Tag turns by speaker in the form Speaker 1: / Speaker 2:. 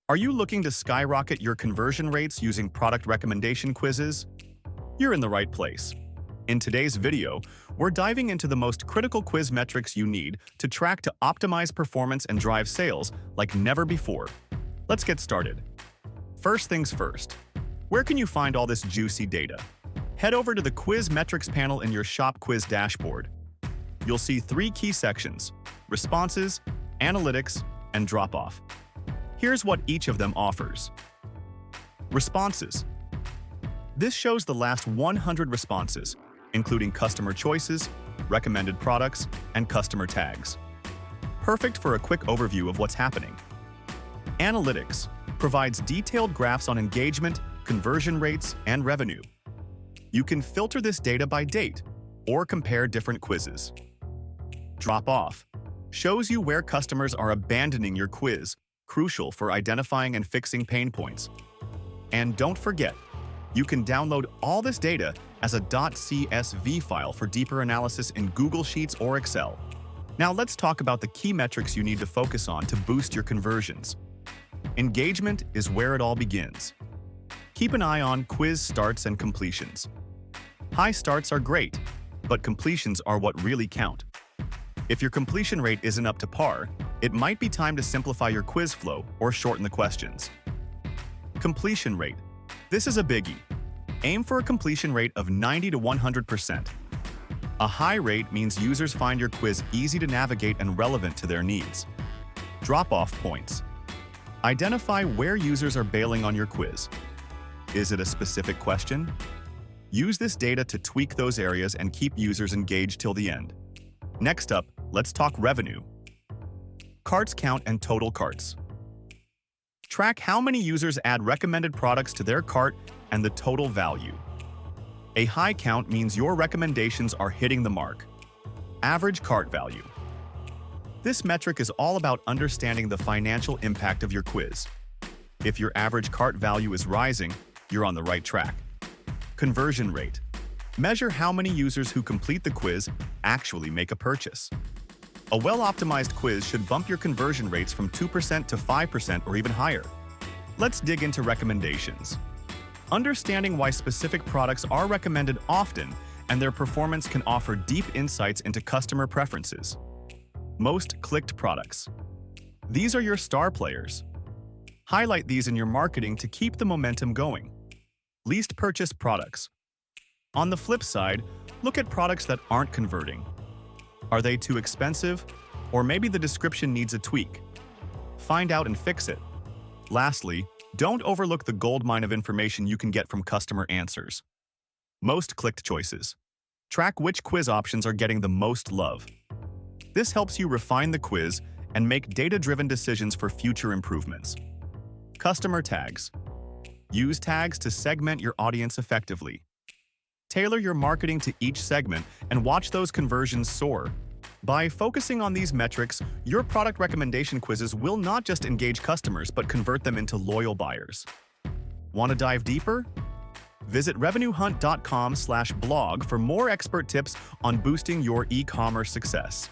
Speaker 1: Are you looking to skyrocket your conversion rates using product recommendation quizzes? You're in the right place. In today's video, we're diving into the most critical quiz metrics you need to track to optimize performance and drive sales like never before. Let's get started. First things first, where can you find all this juicy data? Head over to the Quiz Metrics panel in your Shop Quiz dashboard. You'll see three key sections: responses, analytics, and drop-off. Here's what each of them offers. Responses. This shows the last 100 responses, including customer choices, recommended products, and customer tags. Perfect for a quick overview of what's happening. Analytics provides detailed graphs on engagement, conversion rates, and revenue. You can filter this data by date or compare different quizzes. Drop-off shows you where customers are abandoning your quiz, crucial for identifying and fixing pain points. And don't forget, you can download all this data as a .csv file for deeper analysis in Google Sheets or Excel. Now let's talk about the key metrics you need to focus on to boost your conversions. Engagement is where it all begins. Keep an eye on quiz starts and completions. High starts are great, but completions are what really count. If your completion rate isn't up to par, it might be time to simplify your quiz flow or shorten the questions. Completion rate. This is a biggie. Aim for a completion rate of 90 to 100%. A high rate means users find your quiz easy to navigate and relevant to their needs. Drop-off points. Identify where users are bailing on your quiz. Is it a specific question? Use this data to tweak those areas and keep users engaged till the end. Next up, let's talk revenue. Carts count and total carts. Track how many users add recommended products to their cart and the total value. A high count means your recommendations are hitting the mark. Average cart value. This metric is all about understanding the financial impact of your quiz. If your average cart value is rising, you're on the right track. Conversion rate. Measure how many users who complete the quiz actually make a purchase. A well-optimized quiz should bump your conversion rates from 2% to 5% or even higher. Let's dig into recommendations. Understanding why specific products are recommended often and their performance can offer deep insights into customer preferences. Most clicked products. These are your star players. Highlight these in your marketing to keep the momentum going. Least purchased products. On the flip side, look at products that aren't converting. Are they too expensive? Or maybe the description needs a tweak. Find out and fix it. Lastly, don't overlook the goldmine of information you can get from customer answers. Most clicked choices. Track which quiz options are getting the most love. This helps you refine the quiz and make data-driven decisions for future improvements. Customer tags. Use tags to segment your audience effectively. Tailor your marketing to each segment and watch those conversions soar. By focusing on these metrics, your product recommendation quizzes will not just engage customers but convert them into loyal buyers. Want to dive deeper? Visit revenuehunt.com/blog for more expert tips on boosting your e-commerce success.